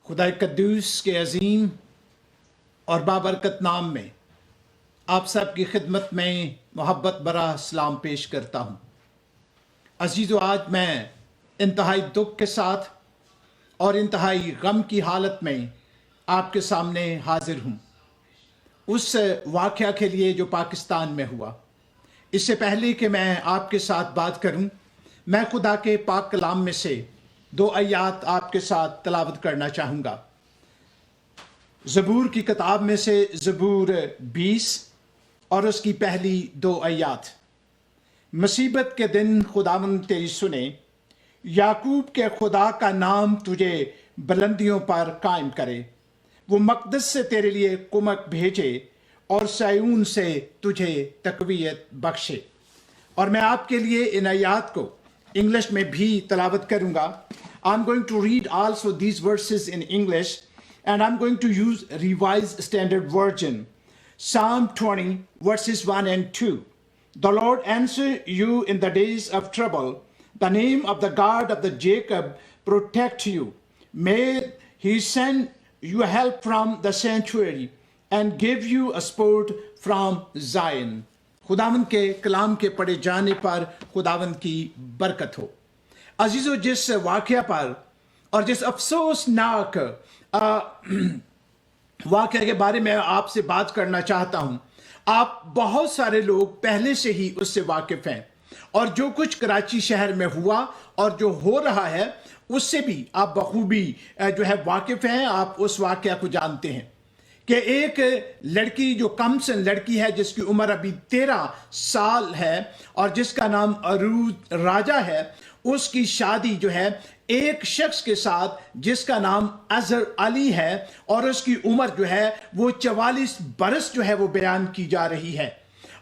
खुदा कद्दूस के अजीम और बाबरकत नाम में आप सब की खिदमत में मोहब्बत भरा सलाम पेश करता हूँ। अजीज़ो, आज मैं इंतहाई दुख के साथ और इंतहाई गम की हालत में आपके सामने हाजिर हूँ, उस वाक़या के लिए जो पाकिस्तान में हुआ। इससे पहले कि मैं आपके साथ बात करूँ, मैं खुदा के पाक कलाम में से 2 आयत आपके साथ तलावत करना चाहूँगा। ज़बूर की किताब में से ज़बूर 20 और उसकी पहली 2 आयत। मुसीबत के दिन खुदावंद तेरी सुने, याकूब के खुदा का नाम तुझे बुलंदियों पर कायम करे। वो मक़दस से तेरे लिए कुमक भेजे और सयून से तुझे तक़वियत बख्शे। और मैं आपके लिए इन आयत को इंग्लिश में भी तलावत करूँगा। I'm going to read also these verses in English, and I'm going to use Revised Standard Version. Psalm 20, verses 1 and 2. The Lord answer you in the days of trouble. The name of the God of the Jacob protect you. May he send you help from the sanctuary and give you a sport from Zion. खुदावंद के कलाम के पढ़े जाने पर खुदावंद की बरकत हो। अजीजों, जिस वाक़या पर और जिस अफसोसनाक वाक़या के बारे में आपसे बात करना चाहता हूं, आप बहुत सारे लोग पहले से ही उससे वाकिफ हैं, और जो कुछ कराची शहर में हुआ और जो हो रहा है उससे भी आप बखूबी जो है वाकिफ हैं। आप उस वाक़या को जानते हैं कि एक लड़की जो कमसन लड़की है, जिसकी उम्र अभी 13 साल है और जिसका नाम अरूज राजा है, उसकी शादी जो है एक शख्स के साथ जिसका नाम अजहर अली है, और उसकी उम्र जो है वो 44 बरस जो है वो बयान की जा रही है।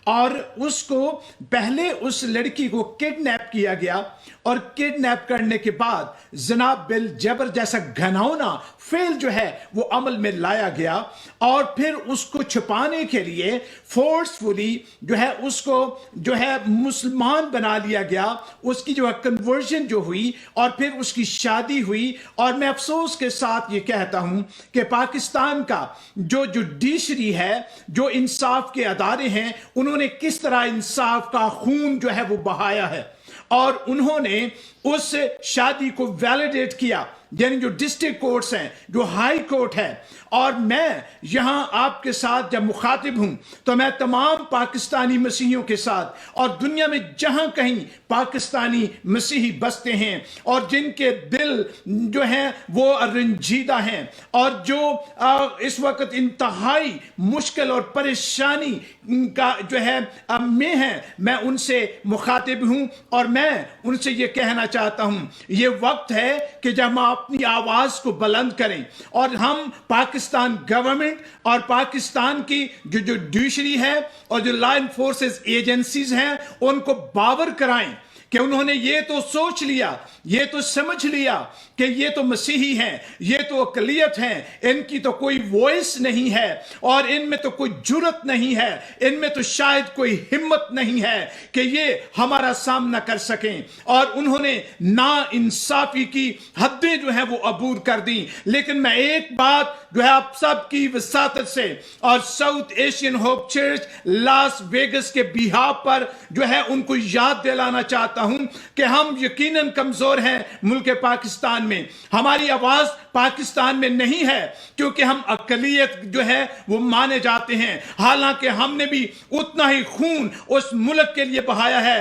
और उसको पहले उस लड़की को किडनैप किया गया, और किडनैप करने के बाद जनाब बिल जबर जैसा घिनौना फेल जो है वो अमल में लाया गया, और फिर उसको छुपाने के लिए फोर्सफुली जो है उसको जो है मुसलमान बना लिया गया। उसकी जो है कन्वर्जन जो हुई और फिर उसकी शादी हुई। और मैं अफसोस के साथ ये कहता हूं कि पाकिस्तान का जो जुडिशरी है, जो इंसाफ के अदारे हैं, उन्होंने किस तरह इंसाफ का खून जो है वो बहाया है, और उन्होंने उस शादी को वैलिडेट किया, यानी जो डिस्ट्रिक्ट कोर्ट्स हैं, जो हाई कोर्ट है। और मैं यहां आपके साथ जब मुखातिब हूं तो मैं तमाम पाकिस्तानी मसीहियों के साथ और दुनिया में जहां कहीं पाकिस्तानी मसीही बसते हैं और जिनके दिल जो हैं वो रंजीदा हैं और जो इस वक्त इंतहाई मुश्किल और परेशानी का जो है में हैं, मैं उनसे मुखातिब हूं और मैं उनसे ये कहना चाहता हूं, ये वक्त है कि जब हम अपनी आवाज को बुलंद करें और हम पाकिस्तान गवर्नमेंट और पाकिस्तान की जो जुडिशरी है और जो लॉ एनफोर्सेस एजेंसीज हैं उनको बावर कराएं कि उन्होंने ये तो सोच लिया, ये तो समझ लिया कि ये तो मसीही हैं, ये तो अकलियत हैं, इनकी तो कोई वॉइस नहीं है और इनमें तो कोई जुर्रत नहीं है, इनमें तो शायद कोई हिम्मत नहीं है कि ये हमारा सामना कर सकें। और उन्होंने ना इंसाफी की हदें जो है वो अबूर कर दी। लेकिन मैं एक बात जो है आप सब की वसातत से और south Asian hope church Las Vegas के बिहाफ पर जो है उनको याद दिलाना चाहता हूं कि हम यकीनन कमजोर हैं मुल्क पाकिस्तान में। हमारी आवाज पाकिस्तान में नहीं है क्योंकि हम अकलियत जो है वो माने जाते हैं, हालांकि हमने भी उतना ही खून उस मुल्क के लिए बहाया है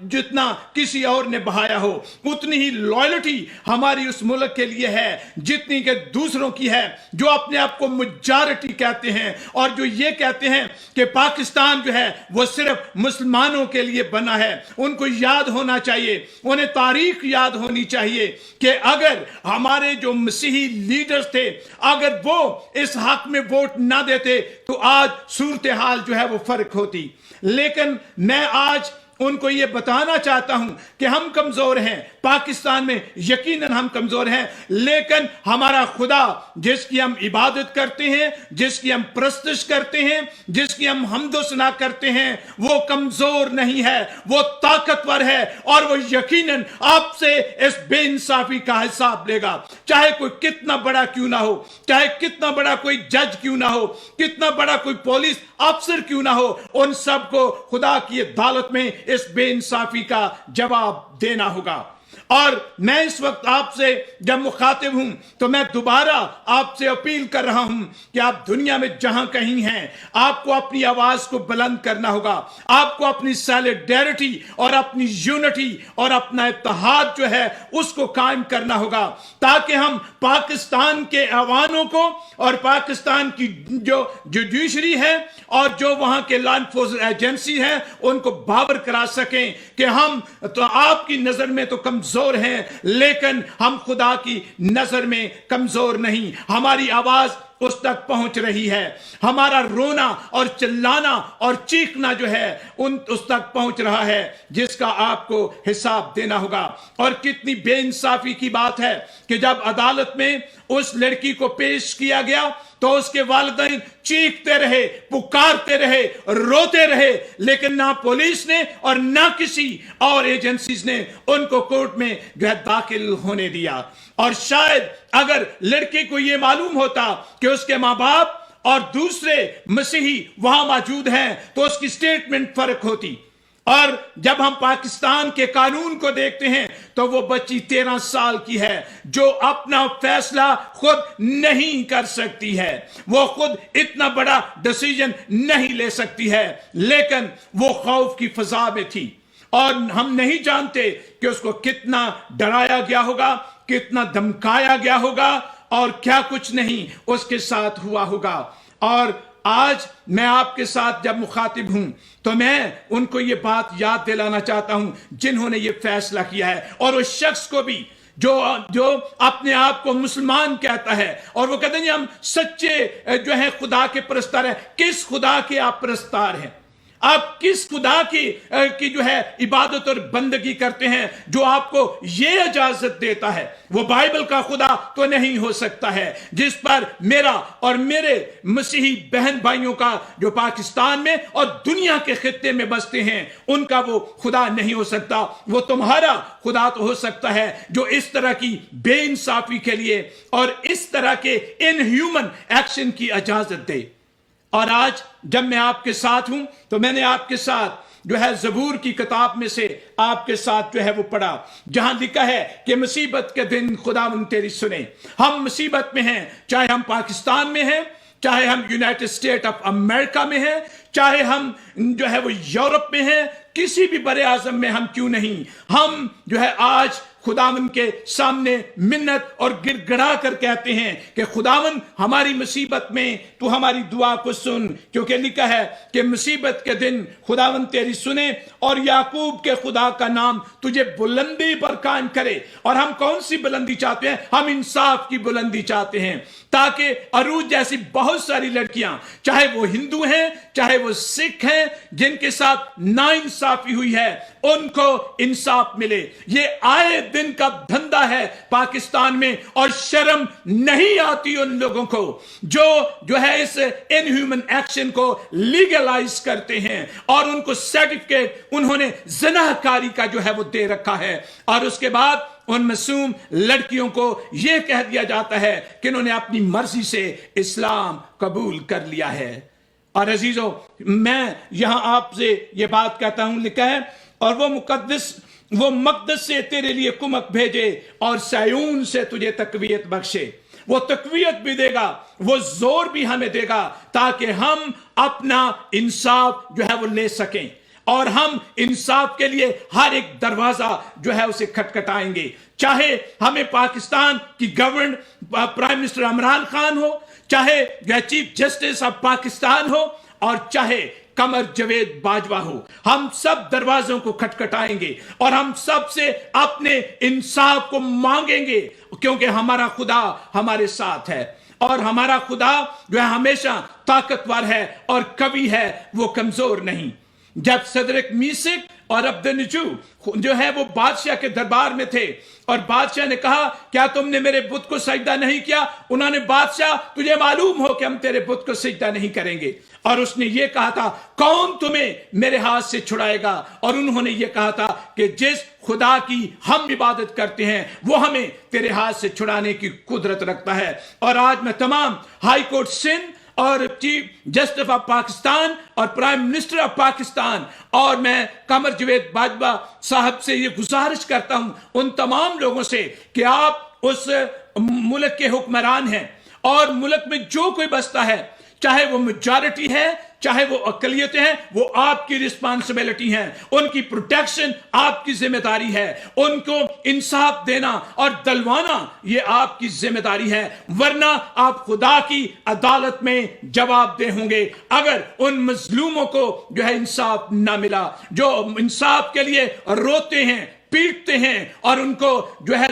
जितना किसी और ने बहाया हो। उतनी ही लॉयल्टी हमारी उस मुल्क के लिए है जितनी कि दूसरों की है जो अपने आप को मेजॉरिटी कहते हैं और जो ये कहते हैं कि पाकिस्तान जो है वो सिर्फ मुसलमानों के लिए बना है। उनको याद होना चाहिए, उन्हें तारीख याद होनी चाहिए कि अगर हमारे जो मसीही लीडर्स थे, अगर वो इस हक में वोट ना देते तो आज सूरत हाल जो है वो फर्क होती। लेकिन मैं आज उनको ये बताना चाहता हूं कि हम कमजोर हैं, पाकिस्तान में यकीनन हम कमजोर हैं, लेकिन हमारा खुदा जिसकी हम इबादत करते हैं, जिसकी हम प्रस्तुत करते हैं, जिसकी हम हम्दो सना करते हैं, वो कमजोर नहीं है, वो ताकतवर है और वो यकीनन आपसे इस बेइंसाफी का हिसाब लेगा। चाहे कोई कितना बड़ा क्यों ना हो, चाहे कितना बड़ा कोई जज क्यों ना हो, कितना बड़ा कोई पुलिस अफसर क्यों ना हो, उन सबको खुदा की अदालत में इस बेइंसाफी का जवाब देना होगा। और मैं इस वक्त आपसे जब मुखातिब हूं तो मैं दोबारा आपसे अपील कर रहा हूं कि आप दुनिया में जहां कहीं हैं, आपको अपनी आवाज को बुलंद करना होगा, आपको अपनी सॉलिडेरिटी और अपनी यूनिटी और अपना इत्तेहाद जो है उसको कायम करना होगा, ताकि हम पाकिस्तान के अवानों को और पाकिस्तान की जो जुडिशरी है और जो वहां के लॉ एनफोर्समेंट एजेंसी है उनको बावर करा सकें कि हम तो आपकी नजर में तो कमजोर हैं, लेकिन हम खुदा की नजर में कमजोर नहीं। हमारी आवाज उस तक पहुंच रही है, हमारा रोना और चिल्लाना और चीखना जो है उस तक पहुंच रहा है, जिसका आपको हिसाब देना होगा। और कितनी बेइंसाफी की बात है कि जब अदालत में उस लड़की को पेश किया गया तो उसके वालिदैन चीखते रहे, पुकारते रहे, रोते रहे, लेकिन ना पुलिस ने और ना किसी और एजेंसीज ने उनको कोर्ट में जो है दाखिल होने दिया। और शायद अगर लड़के को यह मालूम होता कि उसके मां बाप और दूसरे मसीही वहां मौजूद हैं तो उसकी स्टेटमेंट फर्क होती। और जब हम पाकिस्तान के कानून को देखते हैं तो वो बच्ची 13 साल की है जो अपना फैसला खुद नहीं कर सकती है, वो खुद इतना बड़ा डिसीजन नहीं ले सकती है, लेकिन वो खौफ की फजा में थी और हम नहीं जानते कि उसको कितना डराया गया होगा, कितना धमकाया गया होगा और क्या कुछ नहीं उसके साथ हुआ होगा। और आज मैं आपके साथ जब मुखातिब हूं तो मैं उनको ये बात याद दिलाना चाहता हूं जिन्होंने ये फैसला किया है, और उस शख्स को भी जो अपने आप को मुसलमान कहता है और वो कहते हैं हम सच्चे जो है खुदा के परस्तार हैं। किस खुदा के आप परस्तार हैं? आप किस खुदा की जो है इबादत और बंदगी करते हैं जो आपको ये इजाजत देता है? वो बाइबल का खुदा तो नहीं हो सकता है जिस पर मेरा और मेरे मसीही बहन भाइयों का जो पाकिस्तान में और दुनिया के खित्ते में बसते हैं उनका वो खुदा नहीं हो सकता। वो तुम्हारा खुदा तो हो सकता है जो इस तरह की बेइंसाफी के लिए और इस तरह के इनह्यूमन एक्शन की इजाजत दे। और आज जब मैं आपके साथ हूं तो मैंने आपके साथ जो है ज़बूर की किताब में से आपके साथ जो है वो पढ़ा, जहां लिखा है कि मुसीबत के दिन खुदावंद तेरी सुने। हम मुसीबत में हैं, चाहे हम पाकिस्तान में हैं, चाहे हम यूनाइटेड स्टेट ऑफ अमेरिका में हैं, चाहे हम जो है वो यूरोप में हैं, किसी भी बड़े आजम में हम क्यों नहीं, हम जो है आज खुदावन के सामने मिन्नत और गिड़गिड़ा कर कहते हैं कि खुदावन हमारी मुसीबत में तू हमारी दुआ को सुन, क्योंकि लिखा है कि मुसीबत के दिन खुदावन तेरी सुने और याकूब के खुदा का नाम तुझे बुलंदी पर कायम करे। और हम कौन सी बुलंदी चाहते हैं? हम इंसाफ की बुलंदी चाहते हैं, ताकि अरूज जैसी बहुत सारी लड़कियां, चाहे वो हिंदू हैं चाहे वो सिख हैं, जिनके साथ नाइंसाफी हुई है, उनको इंसाफ मिले। ये आए दिन का धंधा है पाकिस्तान में और शर्म नहीं आती उन लोगों को जो है इस इनह्यूमन एक्शन को लीगलाइज करते हैं और उनको सर्टिफिकेट उन्होंने ज़िनाकारी का जो है वो दे रखा है। और उसके बाद उन मासूम लड़कियों को यह कह दिया जाता है कि उन्होंने अपनी मर्जी से इस्लाम कबूल कर लिया है। और अजीजों, मैं यहां आपसे यह बात कहता हूं, लिखा है और वो मकदस से तेरे लिए कुमक भेजे और सयून से तुझे तकवीयत बख्शे। वो तकवीयत भी देगा, वो जोर भी हमें देगा, ताकि हम अपना इंसाफ जो है वो ले सकें और हम इंसाफ के लिए हर एक दरवाजा जो है उसे खटखटाएंगे। चाहे हमें पाकिस्तान की governor prime minister Imran Khan हो, चाहे चीफ जस्टिस ऑफ पाकिस्तान हो, और चाहे कमर जवेद बाजवा हो, हम सब दरवाजों को खटखटाएंगे और हम सबसे अपने इंसाफ को मांगेंगे, क्योंकि हमारा खुदा हमारे साथ है और हमारा खुदा जो है हमेशा ताकतवर है और कभी है वो कमजोर नहीं। जब सदरक मीसक और अब्दनजू जो है वो बादशाह के दरबार में थे और बादशाह ने कहा क्या तुमने मेरे बुत को सजदा नहीं किया? उन्होंने बादशाह तुझे मालूम हो कि हम तेरे बुत को सजदा नहीं करेंगे। और उसने ये कहा था कौन तुम्हें मेरे हाथ से छुड़ाएगा? और उन्होंने ये कहा था कि जिस खुदा की हम इबादत करते हैं वो हमें तेरे हाथ से छुड़ाने की कुदरत रखता है। और आज मैं तमाम हाई कोर्ट सिंध और चीफ जस्टिस ऑफ पाकिस्तान और प्राइम मिनिस्टर ऑफ पाकिस्तान और मैं कमर जवेद बाजवा साहब से ये गुजारिश करता हूं उन तमाम लोगों से कि आप उस मुल्क के हुक्मरान हैं और मुल्क में जो कोई बसता है चाहे वो मेजॉरिटी है चाहे वो अकलियतें हैं वो आपकी रिस्पांसिबिलिटी है। उनकी प्रोटेक्शन आपकी जिम्मेदारी है। उनको इंसाफ देना और दिलवाना ये आपकी जिम्मेदारी है, वरना आप खुदा की अदालत में जवाबदेह होंगे अगर उन मजलूमों को जो है इंसाफ ना मिला, जो इंसाफ के लिए रोते हैं पीटते हैं और उनको जो है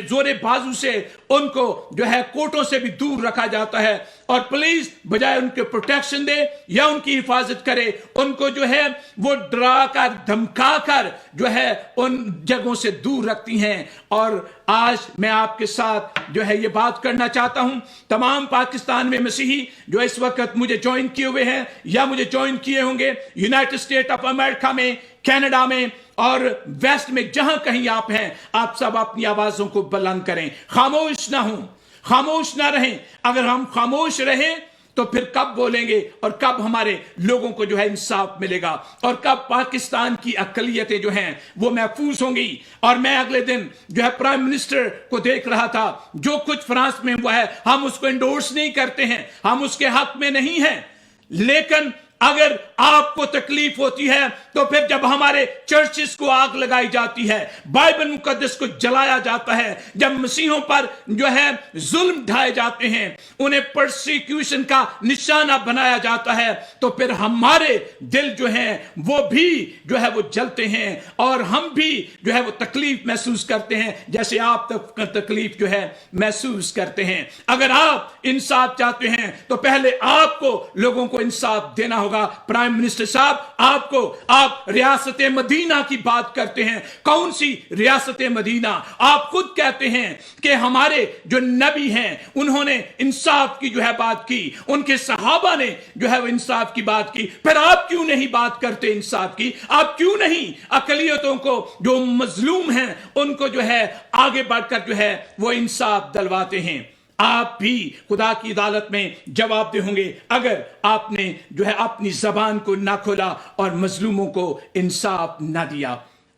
जोरे बाजू से उनको जो है कोर्टों से भी दूर रखा जाता है। और पुलिस बजाय उनके प्रोटेक्शन दे या उनकी हिफाजत करे उनको जो है वो डरा कर धमका कर जो है उन जगहों से दूर रखती हैं। और आज मैं आपके साथ जो है ये बात करना चाहता हूं तमाम पाकिस्तान में मसीही जो इस वक्त मुझे ज्वाइन किए हुए हैं या मुझे ज्वाइन किए होंगे यूनाइटेड स्टेट ऑफ अमेरिका में, कनाडा में और वेस्ट में, जहां कहीं आप हैं आप सब अपनी आवाजों को बुलंद करें, खामोश ना हो, खामोश ना रहें। अगर हम खामोश रहें तो फिर कब बोलेंगे और कब हमारे लोगों को जो है इंसाफ मिलेगा और कब पाकिस्तान की अकलियतें जो हैं वो महफूज होंगी। और मैं अगले दिन जो है प्राइम मिनिस्टर को देख रहा था, जो कुछ फ्रांस में हुआ है हम उसको एंडोर्स नहीं करते हैं, हम उसके हक में नहीं हैं, लेकिन अगर आपको तकलीफ होती है तो फिर जब हमारे चर्चेस को आग लगाई जाती है, बाइबल मुकद्दस को जलाया जाता है, जब मसीहों पर जो है जुल्म ढाए जाते हैं, उन्हें परसिक्यूशन का निशाना बनाया जाता है, तो फिर हमारे दिल जो है वो भी जो है वो जलते हैं और हम भी जो है वो तकलीफ महसूस करते हैं जैसे आप तकलीफ जो है महसूस करते हैं। अगर आप इंसाफ चाहते हैं तो पहले आपको लोगों को इंसाफ देना होगा। प्राइम मिनिस्टर साहब आपको, आप रियासत मदीना की बात करते हैं, कौन सी रियासत मदीना? आप खुद कहते हैं कि हमारे जो नबी हैं उन्होंने इंसाफ की जो है बात की, उनके सहाबा ने जो है वो इंसाफ की बात की, फिर आप क्यों नहीं बात करते इंसाफ की? आप क्यों नहीं अकलियतों को जो मजलूम हैं उनको जो है आगे बढ़कर जो है वो इंसाफ दिलवाते हैं? आप भी खुदा की अदालत में जवाबदेह होंगे अगर आपने जो है अपनी जबान को ना खोला और मजलूमों को इंसाफ ना दिया।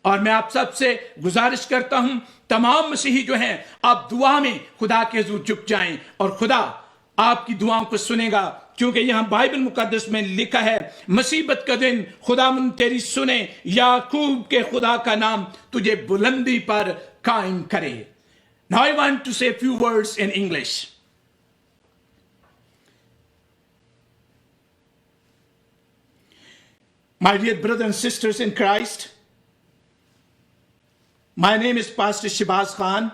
और मैं आप सबसे गुजारिश करता हूं तमाम मसीही जो हैं आप दुआ में खुदा के हुजूर झुक जाएं और खुदा आपकी दुआओं को सुनेगा, क्योंकि यहां बाइबल मुकद्दस में लिखा है मुसीबत का दिन खुदावंद तेरी सुने, याकूब के खुदा का नाम तुझे बुलंदी पर कायम करे। Now I want to say a few words in English. My dear brothers and sisters in Christ, my name is Pastor Shibaz Khan,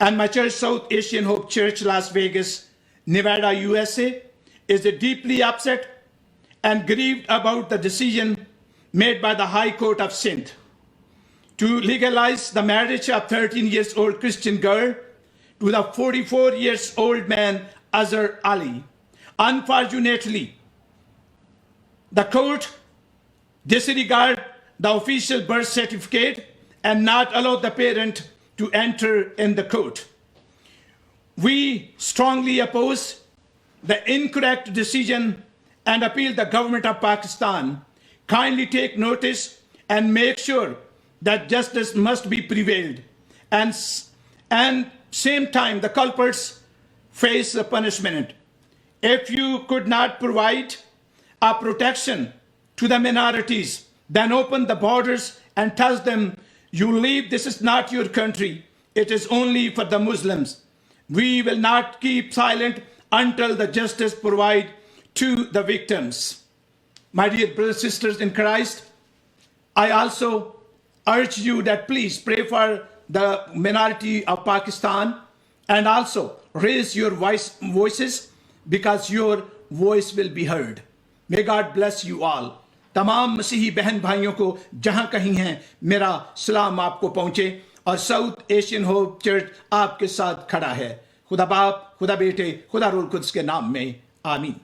and my church, South Asian Hope Church, Las Vegas, Nevada, USA, is deeply upset and grieved about the decision made by the High Court of Sindh to legalize the marriage of 13-year-old Christian girl to the 44-year-old man Azhar Ali. Unfortunately, the court disregarded the official birth certificate and not allowed the parent to enter in the court. We strongly oppose the incorrect decision and appeal the government of Pakistan kindly take notice and make sure that justice must be prevailed, and same time the culprits face the punishment. If you could not provide a protection to the minorities, then open the borders and tell them you leave, this is not your country, it is only for the Muslims. We will not keep silent until the justice provide to the victims. My dear brothers and sisters in Christ, I also urge you that please pray for the minority of Pakistan and also raise your voices because your voice will be heard. May God bless you all. तमाम मसीही बहन भाइयों को जहां कहीं हैं मेरा सलाम आपको पहुंचे और साउथ एशियन होप चर्च आपके साथ खड़ा है। खुदा बाप, खुदा बेटे, खुदा रूह कुद्स के नाम में आमीन।